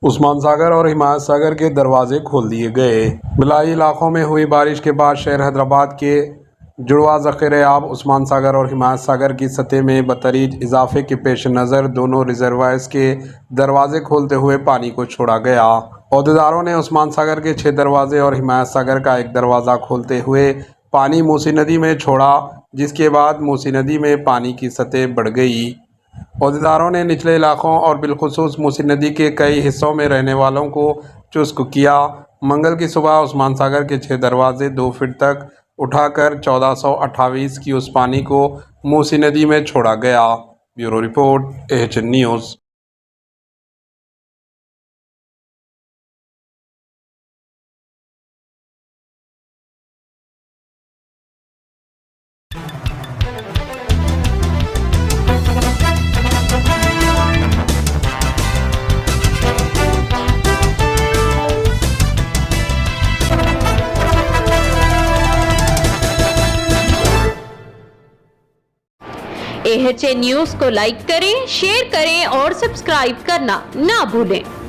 उस्मान सागर और हिमायत सागर के दरवाजे खोल दिए गए। बिलाई इलाकों में हुई बारिश के बाद शहर हैदराबाद के जुड़वा ज़ख़ीरे आब उस्मान सागर और हिमायत सागर की सतह में बतदरीज इजाफे के पेश नज़र दोनों रिजर्वायर्स के दरवाजे खोलते हुए पानी को छोड़ा गया। अहदेदारों ने उस्मान सागर के 6 दरवाजे और हिमायत सागर का 1 दरवाज़ा खोलते हुए पानी मूसी नदी में छोड़ा, जिसके बाद मूसी नदी में पानी की सतह बढ़ गई। अहदेदारों ने निचले इलाकों और बिलखुसूस मूसी नदी के कई हिस्सों में रहने वालों को चुस्क किया। मंगल की सुबह उस्मान सागर के 6 दरवाजे 2 फीट तक उठाकर 1428 क्यूस पानी को मूसी नदी में छोड़ा गया। Bureau report, AHN news. AHN news को लाइक करें, शेयर करें और सब्सक्राइब करना ना भूलें।